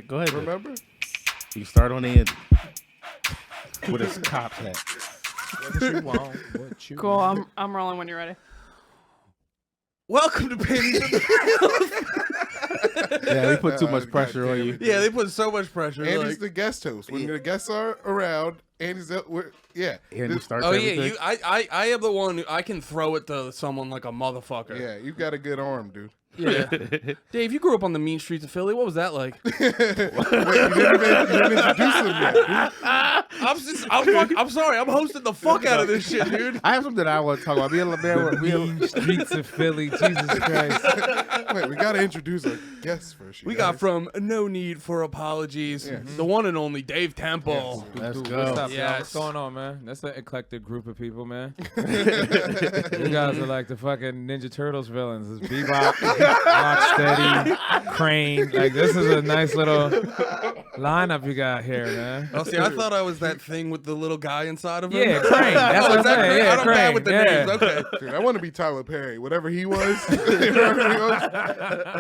Go ahead. Remember? You start on the end with his cop's hat. What you want? What you Cool. want? I'm rolling when you're ready. Welcome to Panties In The Mouth. Yeah, they put too much pressure on you. Yeah, they put so much pressure. Andy's like, the guest host. When the guests are around, Andy's yeah. And you start oh yeah, everything. I am the one who I can throw it to someone like a motherfucker. Yeah, you got a good arm, dude. Yeah. Dave, you grew up on the mean streets of Philly. What was that like? Wait, you didn't introduce him yet, dude. I'm sorry. I'm hosting the fuck out of this shit, dude. I have something I want to talk about. Me and LeMaire, Streets of Philly, Jesus Christ. Wait, we gotta introduce our guests first. We got from No Need for Apologies, the one and only Dave Temple. let's What's go. up, y'all? Yes. What's going on, man? That's an eclectic group of people, man. You guys are like the fucking Ninja Turtles villains. It's Bebop, Rocksteady, Crane. Like, this is a nice little lineup you got here, man. Oh, see, I thought I was that thing with the little guy inside of him. Yeah, Crane. That's what I'm saying. Crane? Yeah, I'm bad with the Crane. names. Okay. Dude, I want to be Tyler Perry, whatever he was. Whatever he was.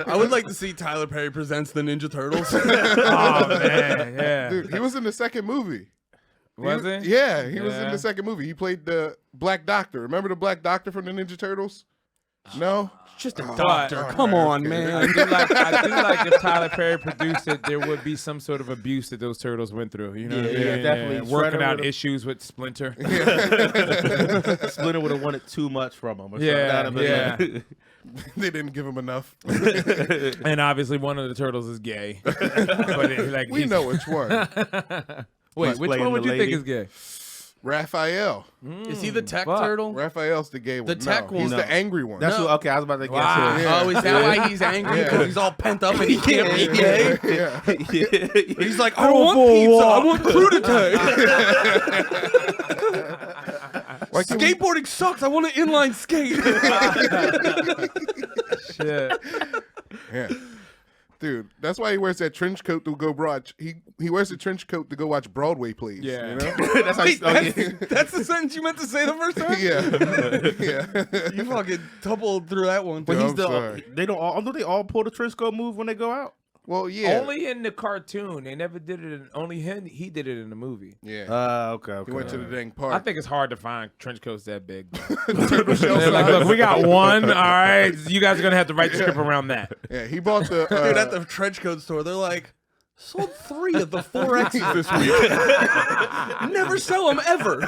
I would like to see Tyler Perry presents the Ninja Turtles. Oh, man. Yeah. Dude, he was in the second movie. Was he? Yeah, he was in Yeah. the second movie. He played the Black Doctor. Remember the Black Doctor from the Ninja Turtles? No? Just a Oh, doctor. oh, Come man, on, okay. man. I do like if Tyler Perry produced it, there would be some sort of abuse that those turtles went through. You know, what I Yeah, mean? definitely. Working Shredder out would've- issues with Splinter. Splinter would have wanted too much from him. Or Yeah, something. yeah. They didn't give him enough. And obviously, one of the turtles is gay. But like We know which one. Wait, He's which playing one would the you think lady. is gay? Raphael. Is he the tech Fuck. turtle? Raphael's the gay one. The tech no, he's one. the angry one. That's No. what, okay. I was about to guess. Wow. it. Yeah. Oh, is that why he's angry? Yeah. Because he's all pent up and he can't be gay? Yeah. He's like, I don't want pizza. I want crudité. Why can't we- Skateboarding sucks. I want to inline skate. Shit. Yeah. Dude, that's why he wears that trench coat to go watch. He wears a trench coat to go watch Broadway plays. Yeah. You know? That's how Wait, you that's the sentence you meant to say the first time? Yeah. Yeah. You fucking tumbled through that one. But Dude, he's I'm the. sorry. They don't all. Don't they all pull the Trisco move when they go out? Well, yeah. Only in the cartoon. They never did it. Only he did it in the movie. Yeah. Okay. He went to the dang I park. think it's hard to find trench coats that big. Turtle shell They're like, size. look, we got one. All right, you guys are gonna have to write the script around that. Yeah, he bought the. Dude, at the trench coat store, they're like, sold 3 of the 4Xs this week. Never sell them ever.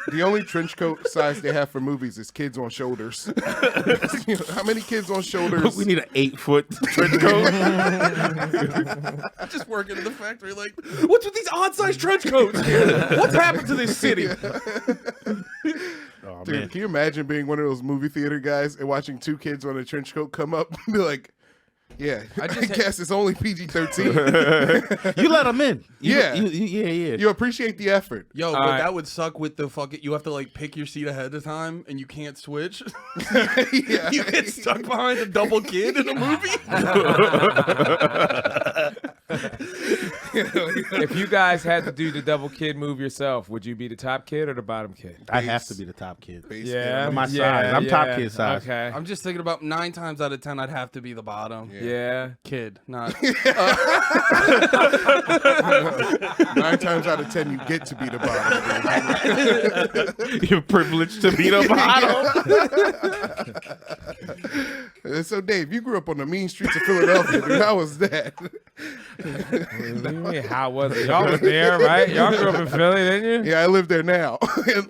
The only trench coat size they have for movies is kids on shoulders. You know, how many kids on shoulders? We need an 8-foot trench coat. Just working in the factory, like, what's with these odd-sized trench coats? What's happened to this city? Oh, Dude, man. can you imagine being one of those movie theater guys and watching 2 kids on a trench coat come up and be like, yeah, I guess it's only PG-13. You let them in. Yeah. Yeah. You appreciate the effort. Yo, All but right. that would suck with the fucking, you have to like pick your seat ahead of time and you can't switch. Yeah. You get stuck behind a double kid in a movie. If you guys had to do the double kid move yourself, would you be the top kid or the bottom kid? I have to be the top kid. Yeah, My size. I'm top kid size. Okay. I'm just thinking about 9 times out of 10, I'd have to be the bottom. Yeah. Kid, not. 9 times out of 10, you get to be the bottom. You're privileged to be the bottom. So, Dave, you grew up on the mean streets of Philadelphia, dude. How was that? How was it? Y'all was there, right? Y'all grew up in Philly, didn't you? Yeah, I live there now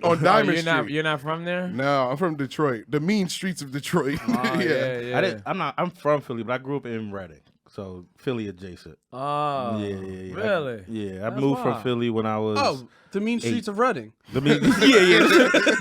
on Diamond you're Street. not. You're not from there. No, I'm from Detroit. The mean streets of Detroit. Oh, yeah. I'm from Philly, but I grew up in Reading, so Philly adjacent. Oh, Yeah. Really? I That's moved from wild. Philly when I was. Oh, the mean streets of Reading. Yeah,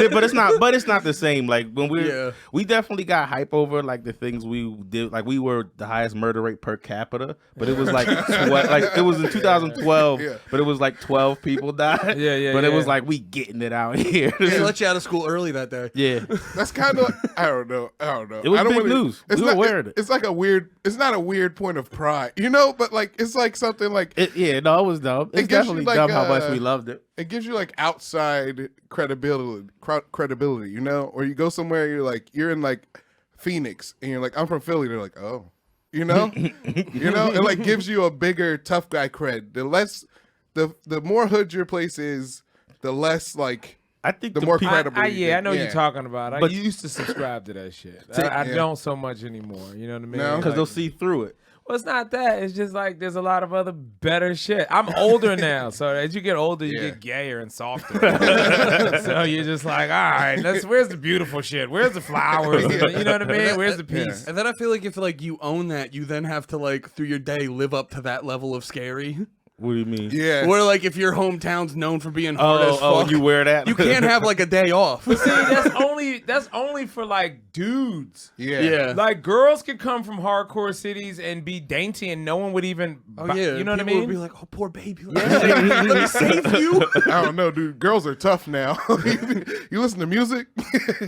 but it's not the same. Like when we definitely got hype over like the things we did. Like we were the highest murder rate per capita, but it was like it was in 2012, Yeah. but it was like 12 people died. Yeah, But it was yeah. like we getting it out here. They let you out of school early that day. Yeah, That's kind of I don't know. It was I don't big wanna- news. It's We were not, aware of it. It's like a weird. It's not a weird point of pride, you know. But like it's like something like it was dumb. It's gives you, definitely like, dumb how much we loved it. it gives you like outside credibility, you know. Or you go somewhere, you're in like Phoenix, and you're like, I'm from Philly. They're like, oh. You know, it like gives you a bigger tough guy cred. The more hood your place is, the less like. I think the more credible. I know what you're talking about. I used to subscribe to that shit. I don't so much anymore. You know what I mean? No, because they'll see through it. Well, it's not that. It's just like there's a lot of other better shit. I'm older now, so as you get older, you get gayer and softer. So you're just like, all right, where's the beautiful shit? Where's the flowers? You know what I mean? Where's the peace? And then I feel like if like you own that, you then have to like through your day live up to that level of scary. What do you mean? Yeah. Or like if your hometown's known for being hard as fuck, you wear that. You can't have like a day off. But see, that's only for like dudes. Yeah. Like girls could come from hardcore cities and be dainty, and no one would even. You know what I mean? Would be like, oh, poor baby. Let me save you. I don't know, dude. Girls are tough now. You listen to music.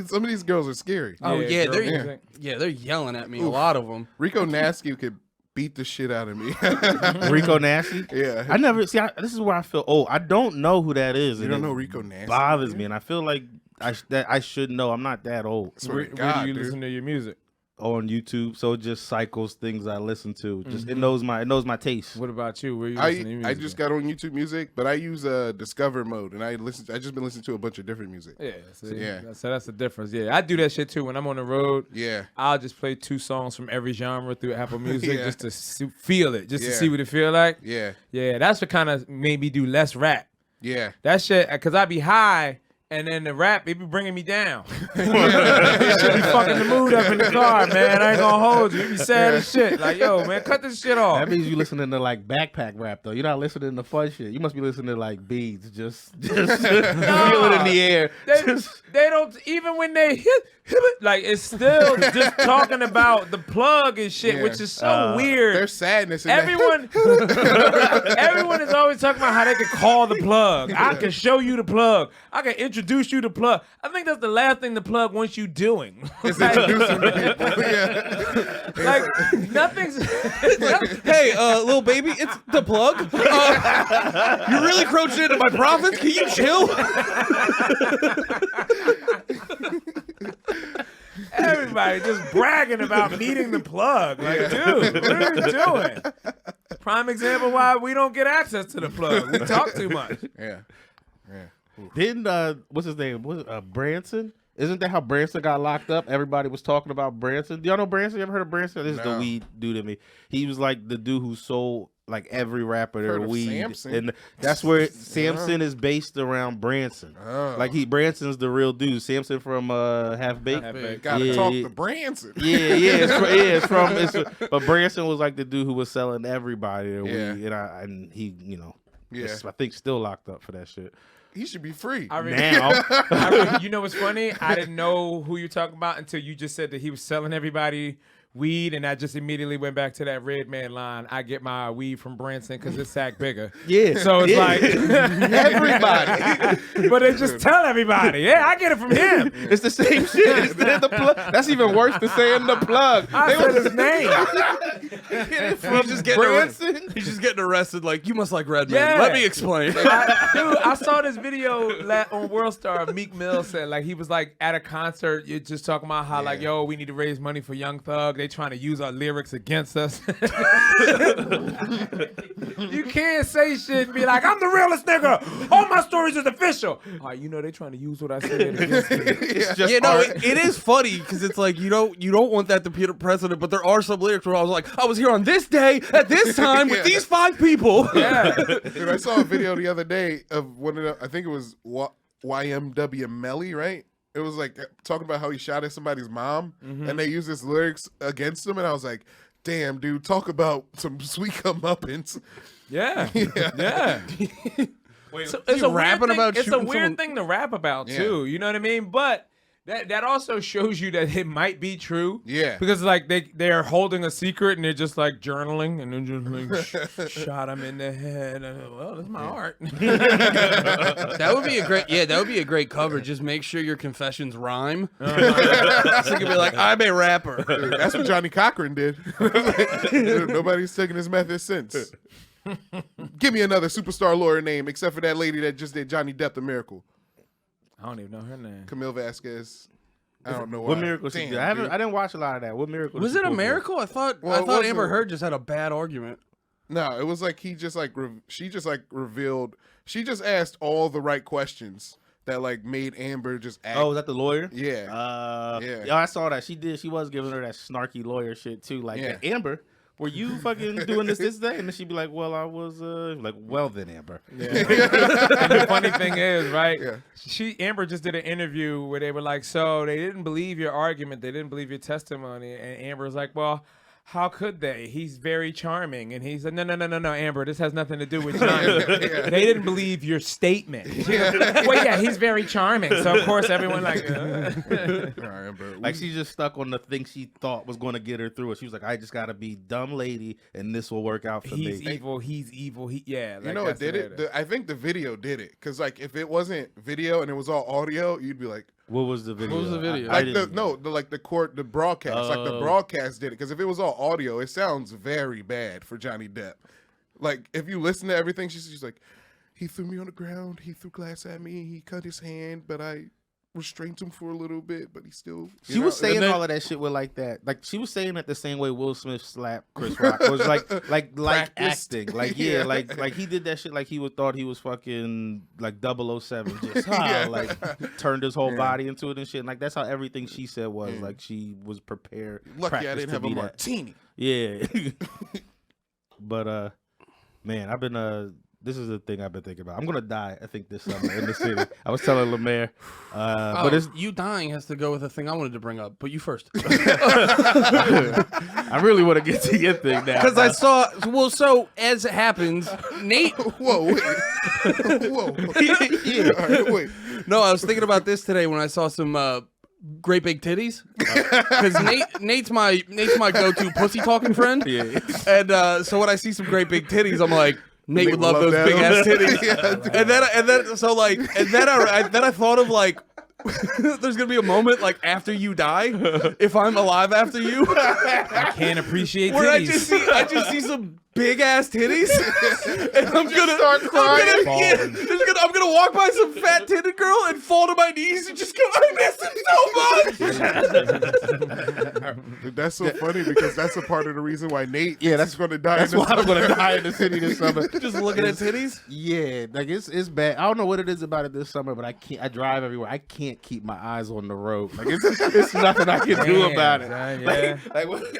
Some of these girls are scary. Oh yeah, they're yelling at me. A lot of them. Rico Nasty could beat the shit out of me. Rico Nasty? Yeah. I never see. This is where I feel. Oh, I don't know who that is. You don't know Rico Nasty? Bothers me, and I feel like I should know. I'm not that old. Where do you listen to your music? On YouTube, so it just cycles things I listen to. Just it knows my taste. What about you? Where you listen to your music? I just got on YouTube Music, but I use Discover mode, and I just been listening to a bunch of different music. Yeah, so that's the difference. Yeah, I do that shit too when I'm on the road. Yeah, I'll just play 2 songs from every genre through Apple Music just to feel it, just to see what it feel like. Yeah, that's what kind of made me do less rap. Yeah, that shit, because I be high. And then the rap, it be bringing me down. It should be fucking the mood up in the car, man. I ain't gonna hold you. You be sad as shit. Like, yo, man, cut this shit off. That means you listening to like backpack rap though. You're not listening to fun shit. You must be listening to like beats, just feel it in the air. They don't even when they hit like it's still just talking about the plug and shit, which is so weird. There's sadness in everyone is always talking about how they can call the plug. I can show you the plug. I can introduce you to plug. I think that's the last thing the plug wants you doing. It's introducing to people. Like nothing's. Hey, little baby, it's the plug. You're really encroaching into my profits. Can you chill? Everybody just bragging about meeting the plug. Like, dude, what are you doing? Prime example why we don't get access to the plug. We talk too much. Yeah. Didn't what's his name? Branson? Isn't that how Branson got locked up? Everybody was talking about Branson. Do y'all know Branson? You ever heard of Branson? This is the weed dude to me. He was like the dude who sold like every rapper their weed. Samson? And that's where Samson is based around Branson. Like Branson's the real dude. Samson from Half Baked. Gotta talk to Branson. But Branson was like the dude who was selling everybody their weed. And he, I think still locked up for that shit. He should be free. You know what's funny? I didn't know who you're talking about until you just said that he was selling everybody weed, and I just immediately went back to that Red Man line. I get my weed from Branson because it's sack bigger. Yeah. So it's like everybody. But they just tell everybody. Yeah, I get it from him. It's the same shit. It's the plug. That's even worse than saying the plug. I said his name. He's just getting arrested. Like, you must like Red Man. Yeah. Let me explain. I saw this video on World Star. Meek Mill said like he was like at a concert. You're just talking about how like, yo, we need to raise money for Young Thug. They trying to use our lyrics against us. You can't say shit and be like, I'm the realest nigga. All my stories is official. All right, they trying to use what I said against me. It is funny because it's like you don't want that to be the precedent, but there are some lyrics where I was like, I was here on this day at this time with these 5 people. Yeah. Dude, I saw a video the other day of one of the, I think it was YMW Melly, right? It was like talking about how he shot at somebody's mom, and they used his lyrics against him, and I was like, damn, dude, talk about some sweet comeuppance. Yeah. Wait, so it's a weird someone... thing to rap about too. You know what I mean? But that also shows you that it might be true. Yeah. Because like they're holding a secret and they're just like journaling and then just like shot him in the head. Well, that's my art. That would be a great cover. Just make sure your confessions rhyme. So you can be like, I'm a rapper. Dude, that's what Johnny Cochran did. Dude, nobody's taken his method since. Give me another superstar lawyer name except for that lady that just did Johnny Depp the Miracle. I don't even know her name. Camille Vasquez. I don't know why. What miracle she did? I didn't watch a lot of that. What miracle Was did it she a pull miracle? I thought Amber Heard just had a bad argument. No, it was like he just like she just like revealed. She just asked all the right questions that like made Amber just act. Oh, was that the lawyer? Yeah. Yeah, I saw that. She was giving her that snarky lawyer shit too. Like, Amber, were you fucking doing this day? And then she'd be like, well, I was like, well then, Amber. Yeah. And the funny thing is, right? Yeah. Amber just did an interview where they were like, so they didn't believe your argument, they didn't believe your testimony, and Amber was like, well, how could they? He's very charming. And he said, no, Amber, this has nothing to do with charming. They didn't believe your statement. Well, yeah, he's very charming. So, of course, everyone like... Amber. Like, she just stuck on the thing she thought was going to get her through it. She was like, I just got to be dumb lady, and this will work out for me. He's evil. Yeah. You know what did it? I think the video did it. Because, like, if it wasn't video and it was all audio, you'd be like... What was the video? What was the video? The broadcast. Like the broadcast did it. Because if it was all audio, it sounds very bad for Johnny Depp. Like if you listen to everything, she's like, he threw me on the ground. He threw glass at me. He cut his hand, but I restrained him for a little bit. But he still. She was saying all of that shit with like that. Like she was saying it the same way Will Smith slapped Chris Rock. It was like acting. Like like he did that shit like he thought he was fucking like 007. Just like turned his whole body into it and shit. And, like that's how everything she said was. Like she was prepared. Lucky I didn't have a martini. Yeah. But man, I've been this is the thing I've been thinking about. I'm gonna die, I think, this summer in the city. I was telling LeMaire. But it's you dying has to go with a thing I wanted to bring up, but you first. I really want to get to your thing now. Because I saw so as it happens, Nate Whoa, wait. Whoa. Yeah. All right, wait. No, I was thinking about this today when I saw some great big titties. Because Nate's my go-to pussy talking friend. Yeah. And so when I see some great big titties, I'm like, Nate would love those big ass titties. And then I thought of like, there's gonna be a moment like after you die, if I'm alive after you, I can't appreciate where titties. I just see some big ass titties, and I'm gonna start crying. I'm gonna walk by some fat titted girl and fall to my knees and just go, I miss it so much. Dude, that's so funny because that's a part of the reason why Nate that's going to die. That's why I'm gonna die in the city this summer. Just looking at titties. Yeah, like it's bad. I don't know what it is about it this summer, but I can't. I drive everywhere. I can't keep my eyes on the road. Like it's nothing I can do about it. Son,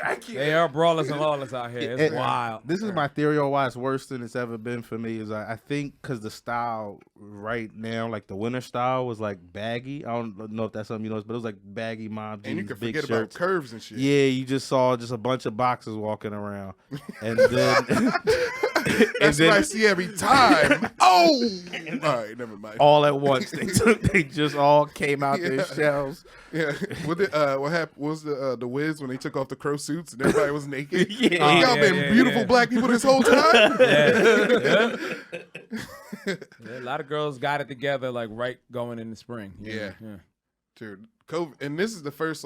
I can't. They are brawlers and lawless out here. It's wild. This is my theory on why it's worse than it's ever been for me. Is I think because the style right now, like the winter style, was like baggy. I don't know if that's something you noticed, but it was like baggy mom jeans, And you can big forget shirts. about curves and shit. Yeah, you just saw just a bunch of boxes walking around, and then That's what I see every time. Oh, all right, never mind. all at once they just all came out their shells. Yeah, what happened? What was the Wiz when they took off the crow suits and everybody was naked? Yeah. Y'all been beautiful black people this whole time. Yeah, a lot of girls got it together like right going in the spring. Yeah. Dude, COVID, and this is the first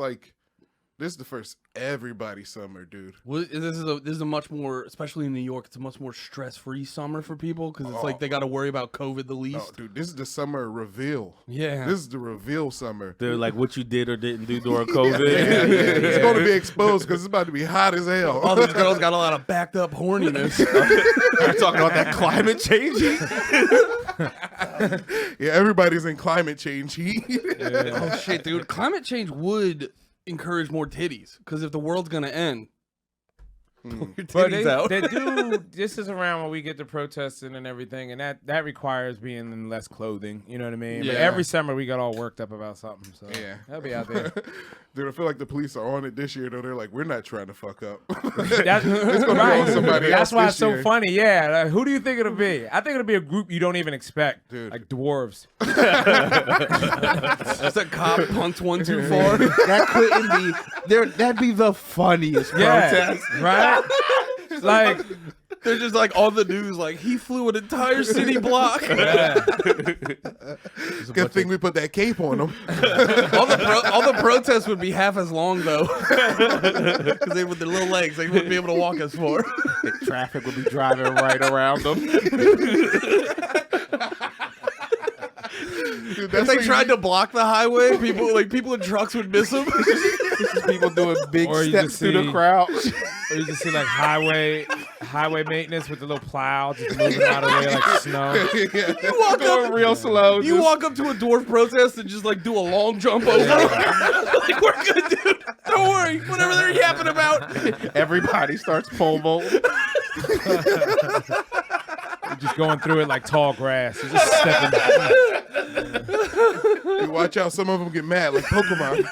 everybody summer, dude. Well, this is a much more, especially in New York, it's a much more stress-free summer for people because it's like they got to worry about COVID the least. Oh, dude, this is the summer reveal. Yeah. This is the reveal summer. They're like what you did or didn't do during COVID. It's going to be exposed because it's about to be hot as hell. All these girls got a lot of backed up horniness. They're talking about that climate change. Yeah, everybody's in climate change heat. Oh shit, dude! Climate change would encourage more titties because if the world's gonna end, pull your But titties out. they do. This is around when we get to protesting and everything, and that requires being in less clothing. You know what I mean? But Yeah. every summer we got all worked up about something. So Yeah. that'll be out there. Dude, I feel like the police are on it this year, though. They're like, we're not trying to fuck up. That's It's gonna be on somebody else That's why it's this so year. funny. Yeah. Like, who do you think it'll be? I think it'll be a group you don't even expect, Dude. like dwarves. Just a cop punts one too far. That couldn't be there. That'd be the funniest protest. Right? Like, They're just like on the news, like he flew an entire city block. yeah. Good thing we put that cape on them. all the protests would be half as long though, because they with their little legs, they wouldn't be able to walk as far. Traffic would be driving right around them. Dude, If they tried to block the highway, people in trucks would miss them. This is people doing big Or you steps just through the see- crowd. Or you just see like highway maintenance with the little plow just moving out of the way like snow. You walk Going up real slow. You walk up to a dwarf protest and just like do a long jump over. Like, we're good, dude. Don't worry. Whatever they're yapping about. Everybody starts pole vaulting. You're just going through it like tall grass. You're just stepping. You watch out, some of them get mad like Pokemon.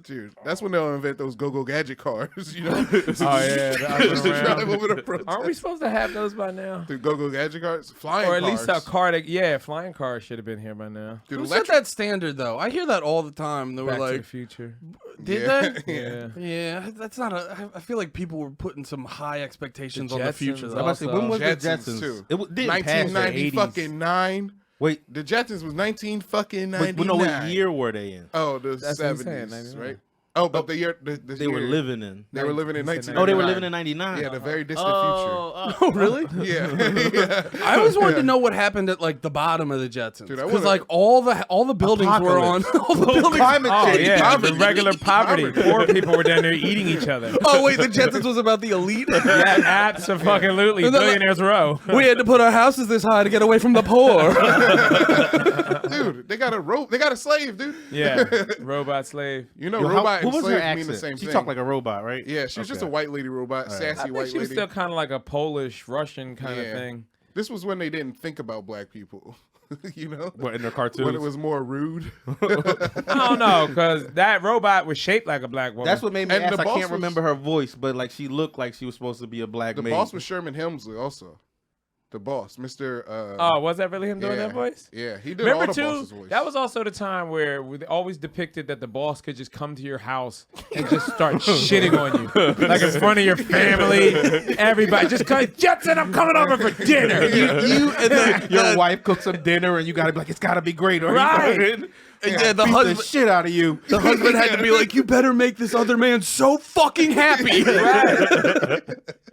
Dude, that's when they'll invent those go-go gadget cars, you know? Oh yeah, Just to drive over the protest. Aren't we supposed to have those by now? The go-go gadget cars? Flying Or at cars. least a car that, flying cars should have been here by now. Dude, Who set that standard though? I hear that all the time. They were Back to the like, Future. did Yeah. they? Yeah. Yeah, that's not a. I feel like people were putting some high expectations The on the Jetsons future. also. Though. I'm about to say, when was the Jetsons, Jetsons? too. It didn't pass the 1990 80s. fucking 9. Wait, The Jetsons was 19 fucking wait, 99. no, what year were they in? Oh, the That's what I'm saying, 70s, 99. right? Oh, but the year They were living in. They were living in He said 1999. Oh, they were living in 99. Yeah, the very distant Oh, really? future. Yeah. I always wanted to know what happened at like the bottom of the Jetsons Dude, I because wanna- like all the buildings were on. All the buildings. Climate Oh change. yeah, the Poverty. regular poverty. Poor people were down there eating each other. Oh wait, the Jetsons was about the elite. Yeah, absolutely. And then, like- Billionaires row. We had to put our houses this high to get away from the poor. Dude, they got a rope. They got a slave, dude. Yeah, robot slave. You know, Yo, robot who and was her slave accent? mean the same She thing. talked like a robot, right? Yeah, she was just a white lady robot, sassy I think white she was lady. still kind of like a Polish Russian kind of Yeah. thing. This was when they didn't think about black people. You know? What, in their cartoons? When it was more rude. I don't know, because that robot was shaped like a black woman. That's what made me And ask. the I boss can't was- remember her voice, but like she looked like she was supposed to be a black The maid. boss was Sherman Hemsley also. The boss, Mr. Oh, was that really him doing that voice? Yeah, he did Remember all the too, boss's voice. that was also the time where they always depicted that the boss could just come to your house and just start shitting on you, like in front of your family, everybody. Just come, Jetson, I'm coming over for dinner. You and then Your wife cooks some dinner, and you gotta be like, it's gotta be great, or Right. yeah, the beat the husband. shit out of you. The husband had to be like, "You better make this other man so fucking happy." Right.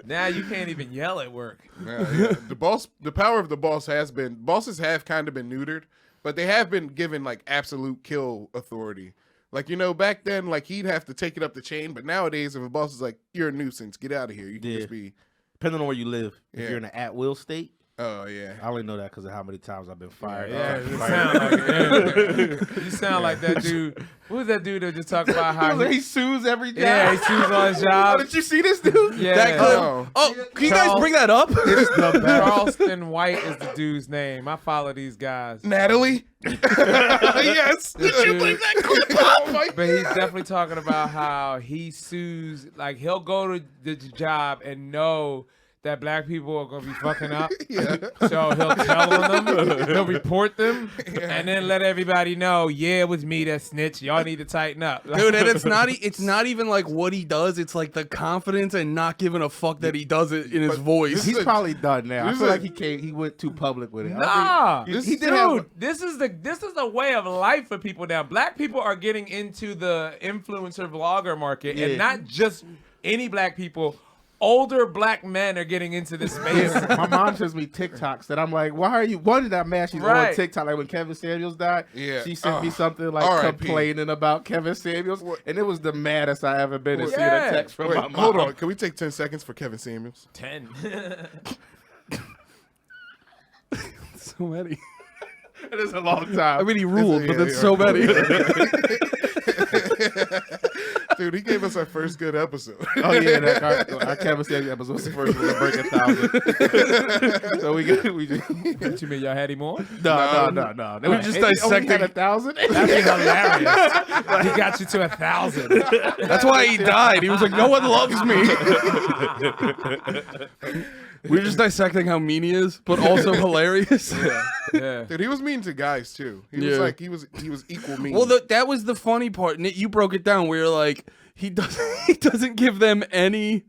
Now you can't even yell at work. Yeah. The power of the bosses have kind of been neutered, but they have been given like absolute kill authority. Like, you know, back then, like he'd have to take it up the chain, but nowadays, if a boss is like, "You're a nuisance, get out of here," you can Yeah. just be, Depending on where you live. If Yeah. you're in an at-will state, "Oh yeah." I only know that because of how many times I've been fired. Yeah, you Fired. sound like you sound like that dude. Who was that dude that just talked about how He sues every job. yeah, he sues on his Oh, job. did you see this dude? Yeah, That clip. Oh. Oh, can you guys Charles- bring that up? Charleston White is the dude's name. I follow these guys. Natalie. Yes. Did you bring that clip up? But he's definitely talking about how he sues, like he'll go to the job and know that black people are gonna be fucking up. So he'll tell on them, he'll report them, and then let everybody know, yeah, it was me that snitched. Y'all need to tighten up. Dude, and it's not even like what he does. It's like the confidence and not giving a fuck that he does it in his voice. He's probably done now. I this feel is like he went too public with it. Nah, He dude, did have- this is the way of life for people now. Black people are getting into the influencer vlogger market, Yeah. and not just any black people. Older black men are getting into this space. My mom sends me TikToks that I'm like, why are you? One of that man, she's Right. on TikTok. Like when Kevin Samuels died, Yeah. she sent me something like R.I.P. complaining about Kevin Samuels, and it was the maddest I ever been to see Yeah. a text from Wait, my mom. hold on. Can we take 10 seconds for Kevin Samuels? 10. so many. It is a long time. I mean, he ruled, but yeah, it's yeah. so many. Dude, he gave us our first good episode. Oh yeah, our Kevin Samuels episode was the first one to break 1,000. So we just What you mean, y'all had him on? no. We just He only dissected- had 1,000. That'd be hilarious. He got you to 1,000. That's why he died. He was like, "No one loves me." We're just dissecting how mean he is, but also hilarious. Yeah. Dude, he was mean to guys too. He was Yeah. like he was equal mean. Well, that was the funny part. Nick, you broke it down where you're like, he doesn't give them any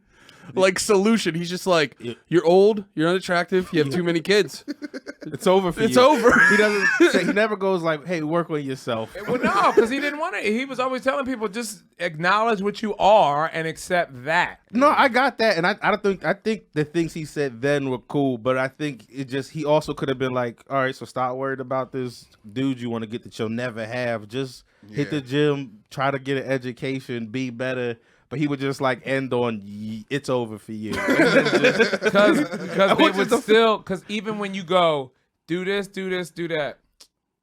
like solution. He's just like, you're old, you're unattractive, you have too many kids. It's over for you. It's over. He doesn't say, he never goes like, hey, work on yourself. Well, no, because he didn't want it. He was always telling people just acknowledge what you are and accept that. No, I got that, and I think the things he said then were cool, but I think he also could have been like, all right, so stop worried about this dude you want to get that you'll never have. Just hit the gym, try to get an education, be better. But he would just like end on it's over for you. Because they would still, because even when you go, do this, do that.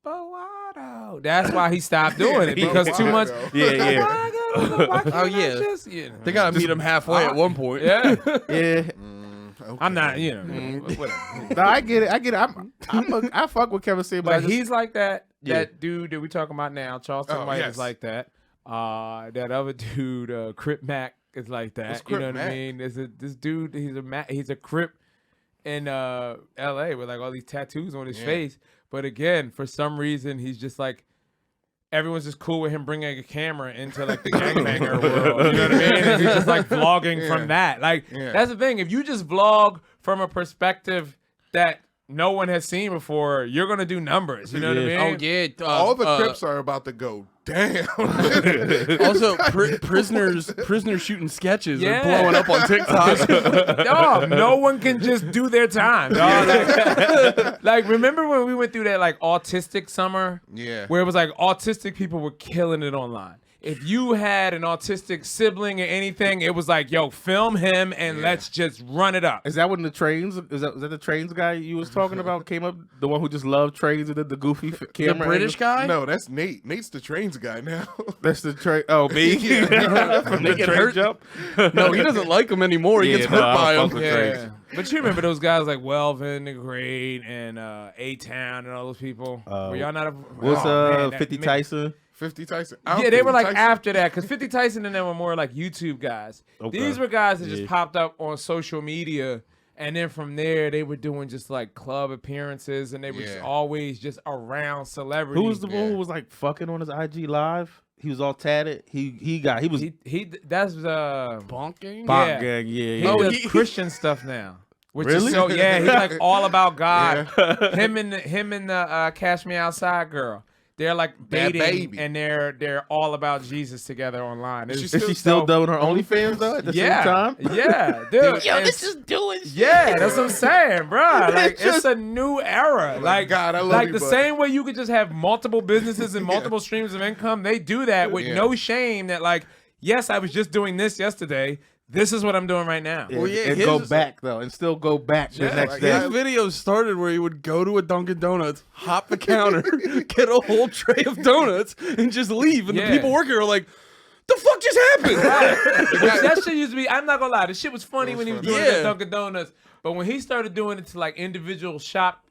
Bovado. That's why he stopped doing it, because too much. Yeah. Oh, yeah. They got to meet him halfway at one point. Yeah. Yeah. Okay. I'm not, whatever. No, I get it. I fuck with Kevin Samuels. But he's like that. That dude that we talking about now, Charleston White, yes. is like that. That other dude, Crip Mac, is like that. What's You know Crip what I Mac? mean? This dude, he's a Crip in L.A. with like all these tattoos on his face. But again, for some reason, he's just like, everyone's just cool with him bringing a camera into like the gangbanger world. You know what I mean? And he's just like vlogging from that. Like that's the thing. If you just vlog from a perspective that no one has seen before, you're gonna do numbers. You know what I mean? Oh, yeah. All the Crips are about to go down. Also, prisoners shooting sketches Yeah. are blowing up on TikTok. Dog, no one can just do their time. Dog. Like, remember when we went through that like autistic summer? Yeah. Where it was like autistic people were killing it online. If you had an autistic sibling or anything, it was like, yo, film him and let's just run it up. Is that when the trains? Is that the trains guy you was talking about came up? The one who just loved trains and did the goofy camera. The British guy? No, that's Nate. Nate's the trains guy now. That's the train. Oh, me. From the get train hurt. jump. No, he doesn't like him anymore. He gets hurt I by don't him. fuck with trains. But you remember those guys like Welvin the Great and A-Town and all those people? Were y'all not? What's man, that 50 made- Tyson? 50 Tyson. Yeah, they were like after that, because 50 Tyson and them were more like YouTube guys. Okay. These were guys that just popped up on social media, and then from there they were doing just like club appearances, and they were just always just around celebrities. Who was the one who was like fucking on his IG live? He was all tatted. He was That's Bonk gang? Bonk gang. Yeah. He does Yeah. Christian stuff now. Which Really? is so he's like all about God. Him and the Cash Me Outside girl. They're like dating, baby. and they're all about Jesus together online. Is It's she Is she still doing her OnlyFans though at the same time? Yeah, dude. Yo, this is doing shit. Yeah, that's what I'm saying, bro. Like it's a new era. Like God, I love like you, the bud. same way you could just have multiple businesses and multiple streams of income. They do that with no shame. That like, yes, I was just doing this yesterday. This is what I'm doing right now. Yeah, Well, yeah, and his go is- back though, and still go back the next like, day. His videos started where he would go to a Dunkin' Donuts, hop the counter, get a whole tray of donuts, and just leave. And the Yeah. people working are like, the fuck just happened? Which that shit used to be, I'm not gonna lie, the shit was funny when he was doing it Yeah. at Dunkin' Donuts. But when he started doing it to like individual shop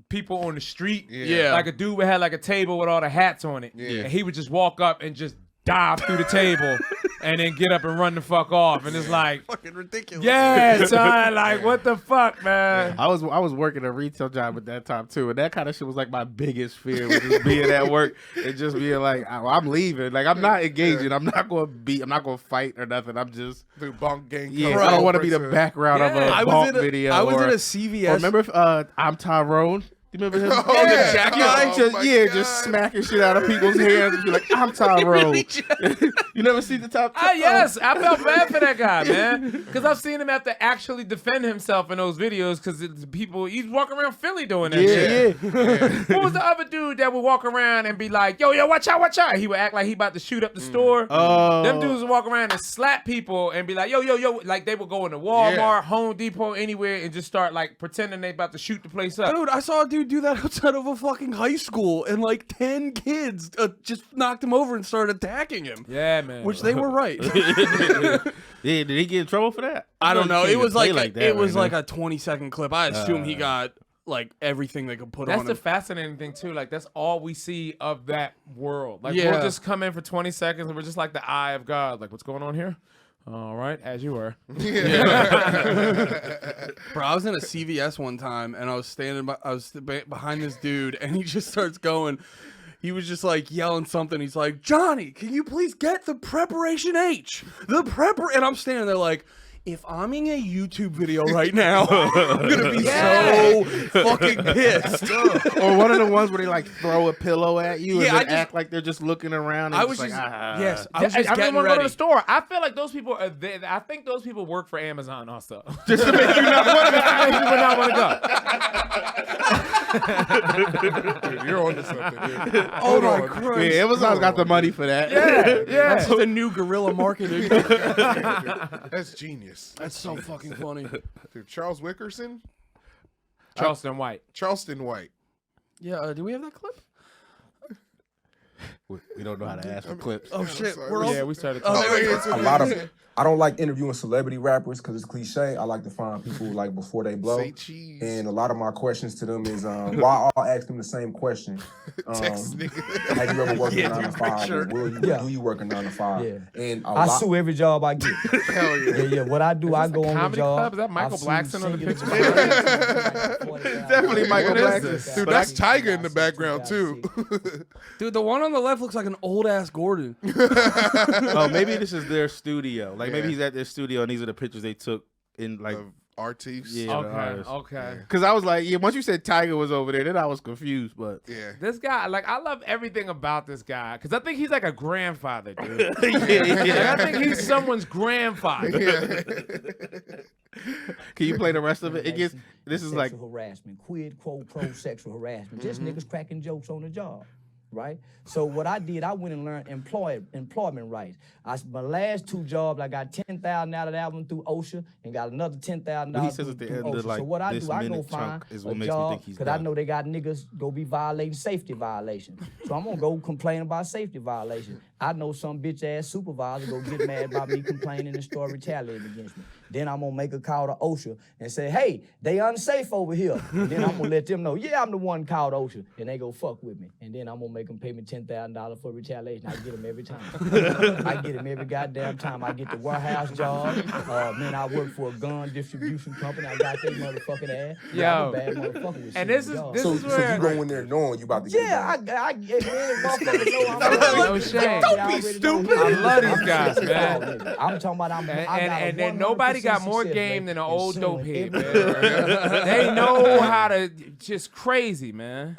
people on the street, Yeah. like a dude would have like a table with all the hats on it. Yeah. And he would just walk up and just dive through the table and then get up and run the fuck off. And it's like, Fucking ridiculous. yeah, son, like what the fuck, man? I was working a retail job at that time too, and that kind of shit was like my biggest fear, was just being at work and just being like, I'm leaving. Like I'm not engaging. I'm not gonna fight or nothing. I'm just The Bonk gang. I cover don't want to be the person. background of a Yeah. bonk video. I was or, in a CVS. or remember I'm Tyrone. Do you remember him? Oh, the yeah. Jack guy? Oh, Just my just God. smacking shit out of people's hands and be like, I'm Tyrone. You never see the top? Yes, I felt bad for that guy, man. Because I've seen him have to actually defend himself in those videos because people, he's walking around Philly doing that shit. Yeah. What was the other dude that would walk around and be like, yo, watch out, watch out? He would act like he about to shoot up the store. Oh. Them dudes would walk around and slap people and be like, yo. Like they would go into Walmart, Home Depot, anywhere and just start like pretending they about to shoot the place up. Dude, I saw a dude do that outside of a fucking high school, and like 10 kids just knocked him over and started attacking him. Yeah, man. Which they were right. Yeah, did he get in trouble for that? I don't know. Can't It was play like, that it was right like now. a 20-second clip. I assume he got like everything they could put That's on the him. fascinating thing too. Like that's all we see of that world. Like Yeah. we'll just come in for 20 seconds and we're just like the eye of God. Like what's going on here? All right, as you were. Bro, I was in a CVS one time, and I was behind this dude, and he just starts going. He was just like yelling something. He's like, Johnny, can you please get the preparation H? And I'm standing there like, if I'm in a YouTube video right now, I'm gonna be so fucking pissed. Or one of the ones where they like throw a pillow at you Yeah, and then act like they're just looking around. And I was just just like, ah. yes, I was I just really getting want to go to ready. the store. I feel like those people are there. I think those people work for Amazon also. Just to make you not want to. People not want to go. Dude, you're on to something, dude. Oh my Christ! Yeah, Amazon's got the money for that. Yeah. That's just a new guerrilla marketing. That's genius. That's so fucking funny. Dude, Charles Wickerson? Charleston White. Charleston White. Yeah, do we have that clip? We don't know how to ask for clips. Oh shit, sorry. we're all. Yeah, we started. Oh, talking. wait, it's A lot of I don't like interviewing celebrity rappers because it's cliche. I like to find people like before they blow. Say cheese. And a lot of my questions to them is why I'll ask them the same question. Text nigga. Have you ever worked a 9 to 5? sure. Or do you work a 9 to 5? Yeah. And I sue every job I get. Hell yeah. Yeah. What I do, I go on the Comedy job. Club? Is that Michael I sue Blackson on the singers picture? and Definitely Michael What is Blackson. this? Dude, that's Tiger in the background, too. Dude, the one on the left looks like an old ass Gordon. Oh, maybe this is their studio. Like maybe Yeah. he's at their studio and these are the pictures they took in like Of artists. yeah. the Okay. artists. Okay. Cause I was like, yeah. Once you said Tiger was over there, then I was confused. But Yeah. This guy, like, I love everything about this guy because I think he's like a grandfather, dude. yeah. Like, I think he's someone's grandfather. Yeah. Can you play the rest of it? It gets. This is like. sexual harassment, quid pro sexual harassment. Just niggas cracking jokes on the job, right? So what I did, I went and learned employment rights. My last 2 jobs, I got $10,000 out of that one through OSHA, and got another $10,000 But he says at the through end OSHA. of, like, so what I this do, I go minute find chunk is what a makes me job think he's because I done. know they got niggas go be violating safety violations. So I'm gonna go complain about safety violations. I know some bitch ass supervisor go get mad about me complaining and start retaliating against me. Then I'm gonna make a call to OSHA and say, hey, they unsafe over here. And then I'm gonna let them know, yeah, I'm the one called OSHA. And they go fuck with me. And then I'm gonna make them pay me $10,000 for retaliation. I get them every time. I get them every goddamn time. I get the warehouse job. Man, I work for a gun distribution company. I got that motherfucking ass. Yo. I'm a bad motherfucker with And shit this is jobs. this So is you where go in there knowing you about to get Yeah, done. I get motherfuckers know I'm No shame. Don't be stupid. I love these guys, man. I'm talking about and then nobody got more game than an old dope head, man. man. They know how to just crazy, man.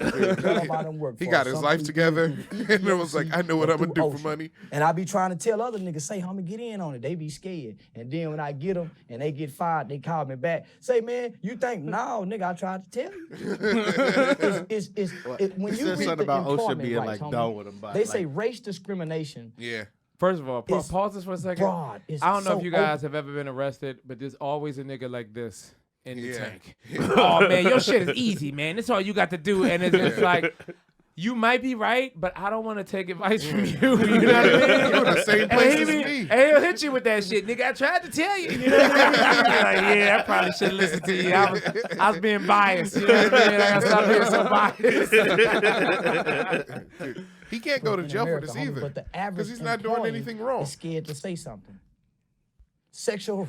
He got his life together, and it was like, I know what I'm gonna do for money. And I be trying to tell other niggas, say, homie, get in on it. They be scared. And then when I get them and they get fired, they call me back. Say, man, you think, no, nigga, I tried to tell you. When He you said read something the about OSHA employment being rights, like homie, done with him. But they say like, race discrimination. Yeah. First of all, It's pause this for a second. broad. It's I don't know so if you guys have ever been arrested, but there's always a nigga like this in the Yeah. tank. Oh man, your shit is easy, man. That's all you got to do, and it's just like. You might be right, but I don't want to take advice from you. You know what I mean? You're in the same place as me. And he'll hit you with that shit, nigga. I tried to tell you. You know what I mean? Like, yeah, I probably should listen to you. I was being biased. You know what I mean? I gotta stop being so biased. He can't go to in jail for America, this homie, either. But the average Because he's not doing employee anything wrong. is scared to say something. Sexual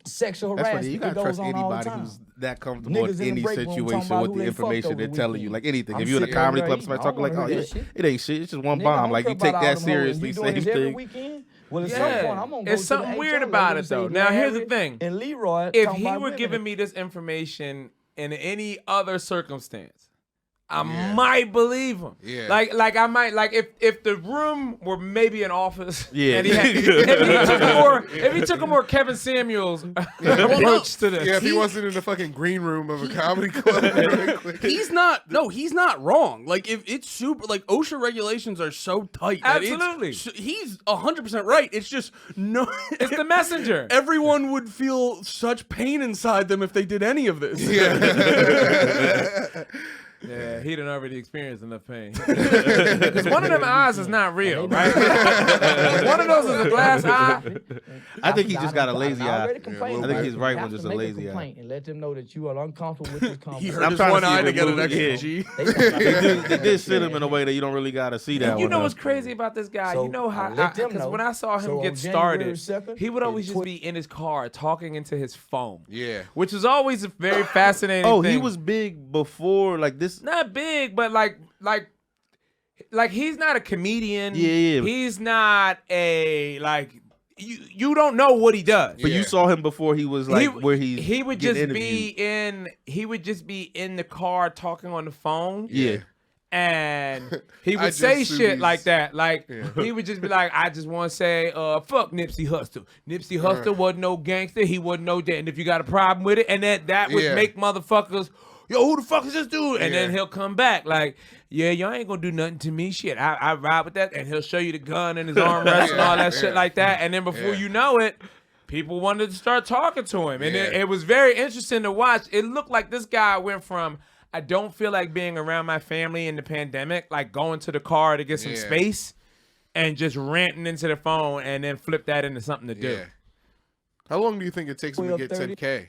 that's funny. harassment. You It gotta goes trust on all the anybody time. who's that comfortable Niggas in in the any break room talking situation about with who the they fucked information over they're the telling you. weekend. Like anything. I'm If you're in a sitting comedy there club, eating. somebody I don't talking like, wanna oh, hear yeah, that shit. it ain't shit. It's just one Nigga, I bomb. don't Like care you take about all that them hoes. seriously, You doing same this every thing. weekend? Well, at some Yeah. point, I'm gonna go It's to something the weird HR about lady it, and say, though. Now, here's the Larry thing. And Leroy, If talking he about were women. giving me this information in any other circumstance, I Yeah. might believe him. Yeah. Like I might like if the room were maybe an office. Yeah. And if he took a more Kevin Samuels approach to this. Yeah, if he wasn't in the fucking green room of a comedy club. really quick. He's not wrong. Like if it's super, like OSHA regulations are so tight. that it's- Absolutely. he's 100% right. It's just no. It's the messenger. Everyone would feel such pain inside them if they did any of this. Yeah, he done already experienced enough pain. Because one of them eyes is not real, right? One of those is a glass eye. I think he just got a lazy eye. I think I think he's right with just a lazy eye. And let them know that you are uncomfortable with this He conversation. hurt I'm his trying to one see if eye it to get an moved, extra yeah. G. They did sit him in a way that you don't really gotta see that. You one, know though. what's crazy about this guy? So, You know how, I let them because know. when I saw him So get on January started, 2nd, he would always they just put- be in his car talking into his phone. Yeah. Which is always a very fascinating Oh, thing. he was big before, like this. not big, but like he's not a comedian. Yeah. He's not a you don't know what he does. But you saw him before he was like where he would just be in the car talking on the phone. Yeah. And he would say shit like that. Like, he would just be like, I just want to say, fuck Nipsey Hussle. Nipsey Hussle wasn't no gangster. He wasn't no dead. And if you got a problem with it, and that would make motherfuckers, yo, who the fuck is this dude? And then he'll come back like, yeah, y'all ain't gonna do nothing to me. Shit, I ride with that. And he'll show you the gun and his armrest and all that shit like that. And then before you know it, people wanted to start talking to him. And it was very interesting to watch. It looked like this guy went from, I don't feel like being around my family in the pandemic, like going to the car to get some space and just ranting into the phone and then flip that into something to do. How long do you think it takes him to get 10K?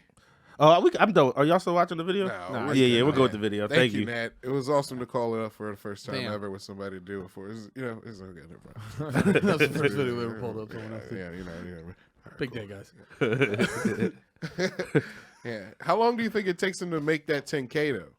Oh, I'm done. Are y'all still watching the video? No, we'll go with the video. Thank you, Nat. It was awesome to call it up for the first time ever with somebody to do it for. It's okay, never mind. That's the first video we ever pulled up to one. Big day, guys. Yeah. How long do you think it takes him to make that 10K though?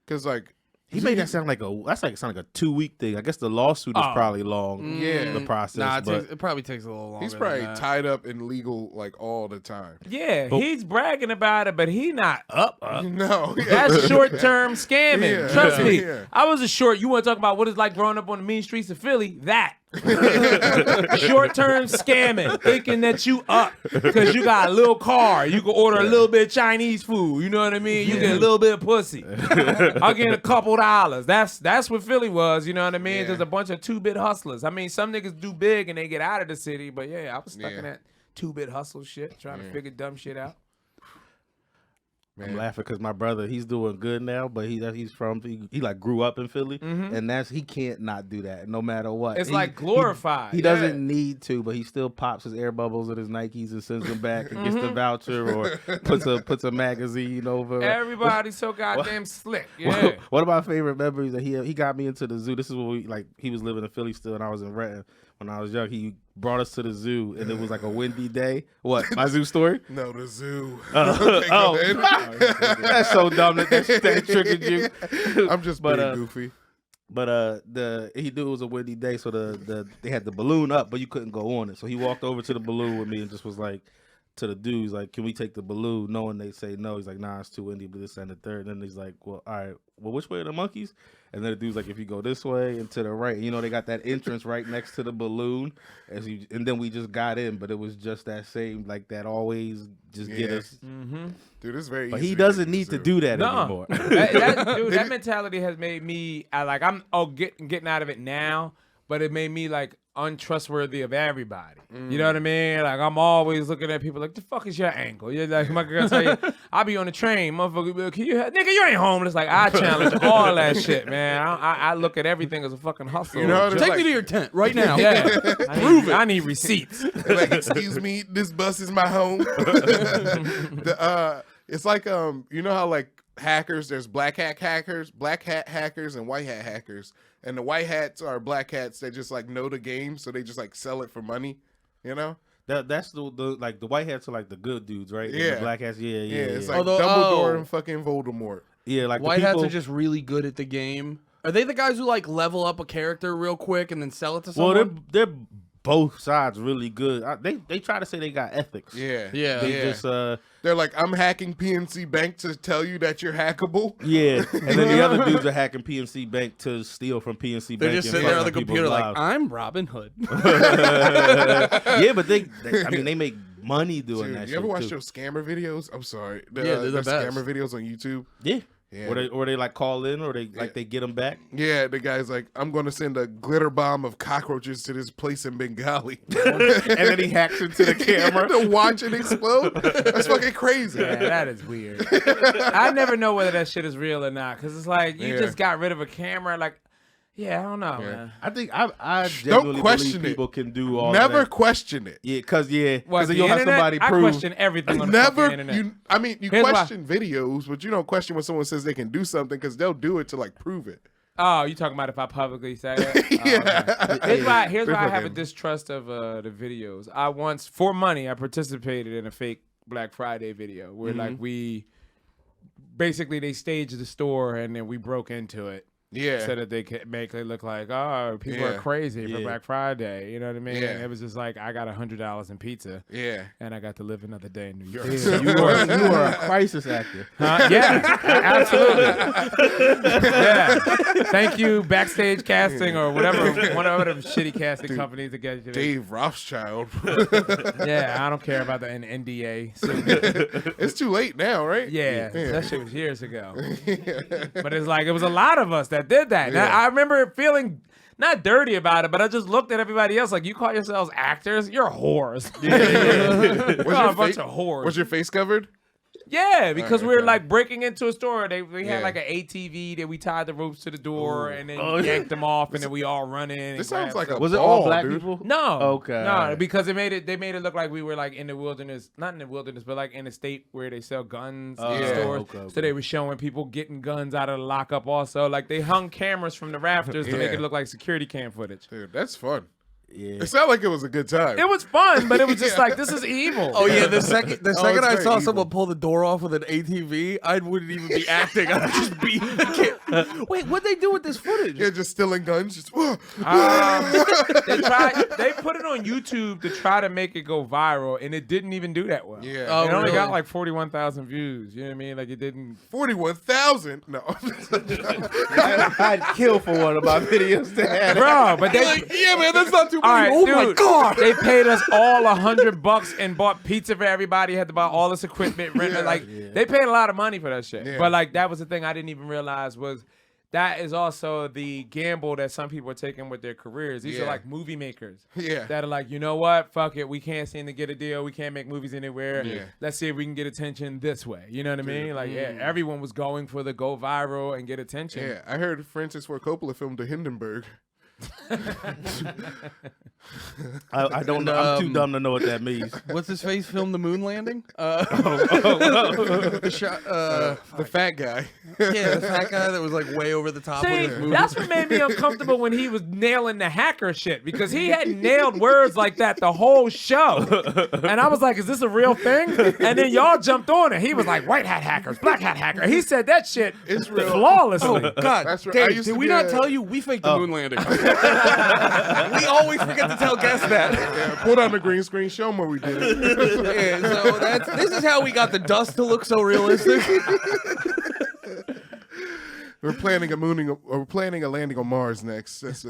Because like he made that sound like a 2-week thing. I guess the lawsuit is probably long. Yeah, the process. Nah, but it probably takes a little longer. He's probably than that. tied up in legal like all the time. Yeah, he's bragging about it, but he not up. No, That's short-term scamming. Yeah. Trust me. Yeah. I was a short. You want to talk about what it's like growing up on the mean streets of Philly? That. Short-term scamming, thinking that you up because you got a little car. You can order a little bit of Chinese food. You know what I mean? You get a little bit of pussy. I'll get a couple dollars. That's what Philly was. You know what I mean? There's a bunch of 2-bit hustlers. I mean, some niggas do big and they get out of the city, but I was stuck in that 2-bit hustle shit, trying to figure dumb shit out. I'm laughing because my brother, he's doing good now, but he like grew up in Philly, and he can't not do that no matter what. It's like glorified. He doesn't need to, but he still pops his air bubbles at his Nikes and sends them back and gets the voucher or puts a magazine over. Everybody's so goddamn slick. Yeah. One of my favorite memories that he got me into the zoo. This is when he was living in Philly still, and I was in Renton. When I was young, he brought us to the zoo, and it was like a windy day. What, my zoo story? No, the zoo. That's so dumb that triggered you. I'm just being goofy. But he knew it was a windy day, so they had the balloon up, but you couldn't go on it. So he walked over to the balloon with me and just was like, to the dudes, like, can we take the balloon? Knowing they say no. He's like, nah, it's too windy, but this and the third. And then he's like, well, all right, well, which way are the monkeys? And then the dude's like, if you go this way and to the right, they got that entrance right next to the balloon. And then we just got in, but it was just that same, like, that always just get us. Mm-hmm. Dude, it's very easy. But he doesn't need to do that anymore. that mentality has made me, I'm getting out of it now, but it made me, like, untrustworthy of everybody. You know what I mean? Like, I'm always looking at people like, the fuck is your angle? You're like, my girl tell you, I'll be on the train, motherfucker, nigga, you ain't homeless. Like, I challenge all that shit, man. I look at everything as a fucking hustle. You know, Take me to your tent right now. Yeah. Prove it. I need receipts. Like, excuse me, this bus is my home. It's like, you know how like hackers, there's black hat hackers, and white hat hackers. And the white hats are black hats that just like know the game, so they just like sell it for money, you know? That's the like the white hats are like the good dudes, right? And the black hats, yeah. It's like Dumbledore and fucking Voldemort. Yeah, like white hats are just really good at the game. Are they the guys who like level up a character real quick and then sell it to someone? Well, they're both sides really good. They try to say they got ethics. They're like, I'm hacking PNC Bank to tell you that you're hackable. Yeah, and then the other dudes are hacking PNC Bank to steal from PNC Bank. They're just sitting there on the computer like, I'm Robin Hood. Yeah, but they make money doing that shit. You ever watch those scammer videos? I'm sorry. They're the best. Scammer videos on YouTube. Yeah. Or they like call in, or they get them back. Yeah, the guy's like, I'm going to send a glitter bomb of cockroaches to this place in Bengali. And then he hacks into the camera to watch it explode. That's fucking crazy. Yeah, that is weird. I never know whether that shit is real or not, because it's like you just got rid of a camera. Like, I don't know, man. I think I genuinely believe people can do all Never that. question it. Yeah, because you'll have somebody I prove. question everything on the fucking internet. You question videos, but you don't question when someone says they can do something because they'll do it to like prove it. Oh, you talking about if I publicly say that? Okay. Here's why I have a distrust of the videos. I once, for money, I participated in a fake Black Friday video where like they staged the store and then we broke into it. Yeah. so that they could make it look like, oh, people are crazy for Black Friday. You know what I mean? Yeah. And it was just like, I got $100 in pizza. Yeah. And I got to live another day in New York. You are a crisis actor. Yeah, absolutely. Yeah. Thank you, Backstage Casting or whatever, one of them shitty casting companies that get you. Dave Rothschild. Yeah, I don't care about the NDA. So, It's too late now, right? yeah, that shit was years ago. But it's like, it was a lot of us that did that. And I remember feeling not dirty about it, but I just looked at everybody else like, you call yourselves actors? You're whores. Was You're a bunch of whores. Was your face covered? Yeah, because we were okay. like breaking into a store. We had Yeah. like an ATV that we tied the ropes to the door and then yanked them off, and then we all run in. This and sounds like grabbed a Was it ball, all black dude. people? no. Okay. No, because they made it look like we were like in the wilderness, not in the wilderness, but like in a state where they sell guns in yeah. stores. Okay. So they were showing people getting guns out of the lockup also. Like they hung cameras from the rafters to make Yeah. it look like security cam footage. Dude, that's fun. Yeah. It sounded like it was a good time. It was fun, but it was just like, this is evil. Oh yeah, the second it's I very saw evil. someone pull the door off with an ATV, I wouldn't even be acting. I'd just be. Wait, what'd they do with this footage? Yeah, just stealing guns. Just They put it on YouTube to try to make it go viral, and it didn't even do that well. Yeah. Oh, It only really? got like 41,000 views. You know what I mean? Like it didn't. 41,000. No. I'd kill for one of my videos to have. Bro, but they. yeah, man, that's not too All bad. right, Oh my dude, God. They paid us all $100 and bought pizza for everybody. Had to buy all this equipment, rent. They paid a lot of money for that shit. Yeah. But like that was the thing I didn't even realize was that is also the gamble that some people are taking with their careers. These are Yeah. like movie makers. Yeah. That are like, you know what? Fuck it. We can't seem to get a deal. We can't make movies anywhere. Yeah. Let's see if we can get attention this way. You know what I mean? Like, yeah, everyone was going for the go viral and get attention. Yeah, I heard Francis Ford Coppola filmed The Hindenburg. I don't know. I'm too dumb to know what that means. What's his face? Filmed the moon landing. The fat guy. Yeah, the fat guy that was like way over the top See, of his movie. that's what made me uncomfortable when he was nailing the hacker shit because he had nailed words like that the whole show. And I was like, is this a real thing? And then y'all jumped on it. He was like, white hat hackers, black hat hacker. He said that shit It's real. flawlessly. God, That's right. I Dave, used did to we be not a- tell you we faked the moon landing? We always forget to tell guests that. Yeah, put on the green screen, show them where we did it. Yeah, so this is how we got the dust to look so realistic. We're planning a landing on Mars next. That's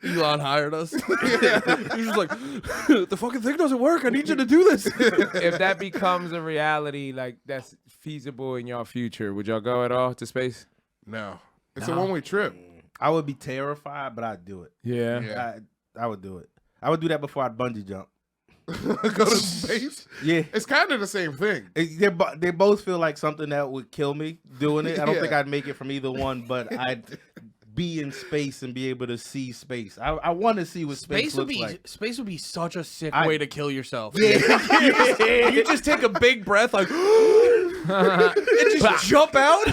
Elon hired us. He was just like, the fucking thing doesn't work. I need you to do this. If that becomes a reality, like that's feasible in your future, would y'all go at all to space? no. It's a one-way trip. I would be terrified, but I'd do it. Yeah. Yeah. I would do it. I would do that before I'd bungee jump. Go to space. Yeah. It's kind of the same thing. They both feel like something that would kill me doing it. I don't Yeah. think I'd make it from either one, but I'd be in space and be able to see space. I want to see what space looks like. Space would be such a sick I- way to kill yourself. Yeah. You just take a big breath, like, and just jump out.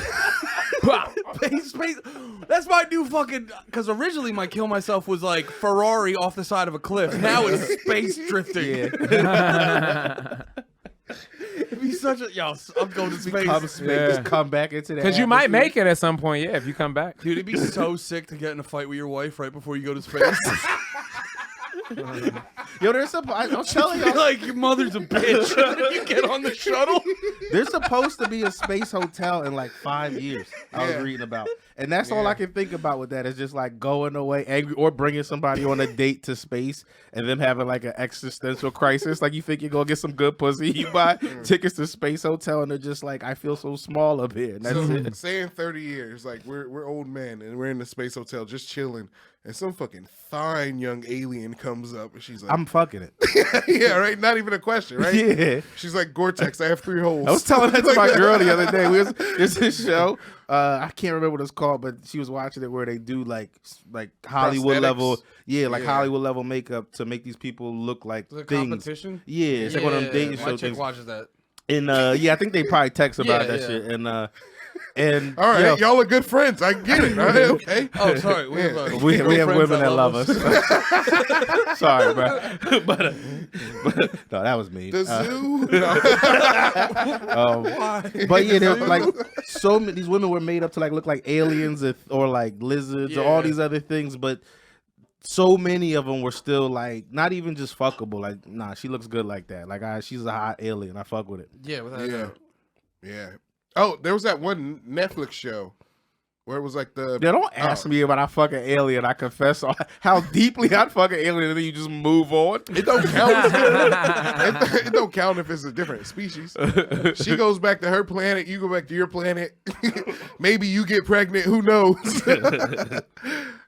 Space. That's my new fucking. Because originally my kill myself was like Ferrari off the side of a cliff. Now it's space drifting. Yeah. It'd be such a. Yo, I'm going to space. Come space, Yeah. just come back into that. Because you might atmosphere. make it at some point, yeah, if you come back. Dude, it'd be so sick to get in a fight with your wife right before you go to space. Yo, there's I'm telling you, Like, your mother's a bitch. You get on the shuttle. there's supposed to be a space hotel in like 5 years. I was Yeah. reading about, and that's all I can think about with that is just like going away angry or bringing somebody on a date to space and them having like an existential crisis. Like you think you're gonna get some good pussy, you buy tickets to space hotel, and they're just like, I feel so small up here. And that's So, it. say in 30 years, like we're old men and we're in the space hotel just chilling, and some fucking fine young alien comes up and she's like, I'm fucking it. yeah, right? Not even a question, right? Yeah. She's like, Gore-Tex, I have 3 holes. I was telling that to my girl the other day. There's this show. I can't remember what it's called, but she was watching it where they do like Hollywood Prosthetics? level, Yeah. Hollywood level makeup to make these people look like The things. competition? Yeah, it's like one of them dating my show chick things. watches that. And yeah, I think they probably text about Yeah, that yeah. shit. And And All right, y'all are good friends. I get it. All right, okay. Oh, sorry. We have women that love us. Sorry, bro. But no, that was me. The zoo. But yeah, they're like so many. These women were made up to like look like aliens or like lizards or all these other things, but so many of them were still like not even just fuckable. Like, nah, she looks good like that. Like, she's a hot alien. I fuck with it. Yeah, without doubt. Yeah. Oh, there was that one Netflix show where it was like the. Yeah, don't ask me about I fucking alien. I confess how deeply I fucking alien, and then you just move on. It don't count. It don't count if it's a different species. She goes back to her planet. You go back to your planet. Maybe you get pregnant. Who knows?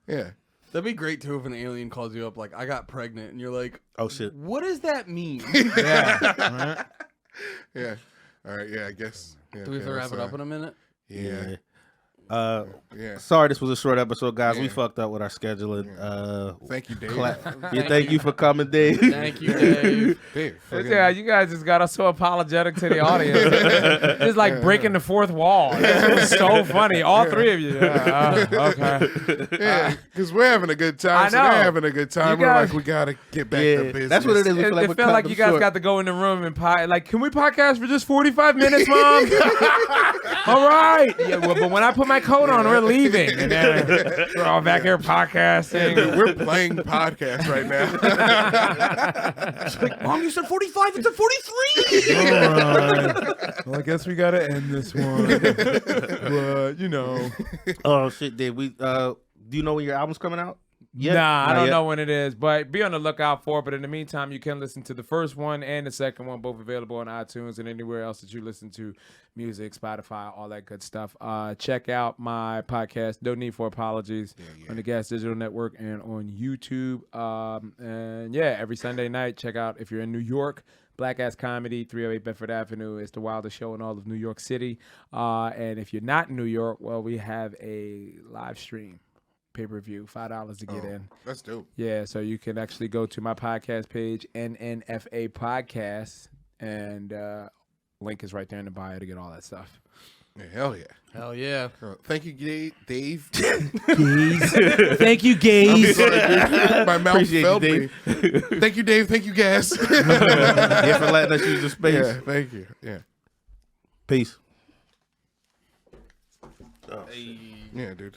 Yeah. That'd be great too if an alien calls you up like, I got pregnant, and you're like, oh shit, what does that mean? Yeah. Yeah. All right. Yeah. I guess. Yeah, Do we have to wrap it up in a minute? Yeah. Yeah. Sorry, this was a short episode, guys. We fucked up with our scheduling. Thank you, Dave. Thank you for coming, Dave. Thank you, Dave. Dave. Yeah, you guys just got us so apologetic to the audience. It's like breaking the fourth wall. It was so funny. All three of you. Okay. Yeah, because we're having a good time. I know. So they're having a good time. You We're guys- like, we gotta get back to business. That's what it is. We It, feel like it we're felt like cutting you them guys short. got to go in the room and like, can we podcast for just 45 minutes, Mom? All right. Yeah, well, but when I put my coat on, we're leaving. And then we're all back here podcasting. Dude, we're playing podcasts right now. Mom, you said 45. It's a 43. All right. Well, I guess we got to end this one. But, you know. Oh shit, Dave. Do you know when your album's coming out? Nah, I Not don't yet? know when it is, but be on the lookout for it. But in the meantime, you can listen to the first one and the second one, both available on iTunes and anywhere else that you listen to music, Spotify, all that good stuff. Check out my podcast, No Need for Apologies, on the Gas Digital Network and on YouTube. And yeah, every Sunday night, check out, if you're in New York, Black Ass Comedy, 308 Bedford Avenue. It's the wildest show in all of New York City. And if you're not in New York, well, we have a live stream. Pay-per-view, $5 to get in. That's dope. Yeah, so you can actually go to my podcast page, NNFA Podcast, and link is right there in the bio to get all that stuff. Yeah, hell yeah. Hell yeah. Thank you, Dave. Thank you, gays. My mouth Appreciate failed you, me. Thank you, Dave. Thank you, Gas. Yeah, for letting us use the space. Yeah, thank you. Yeah. Peace. Yeah, dude.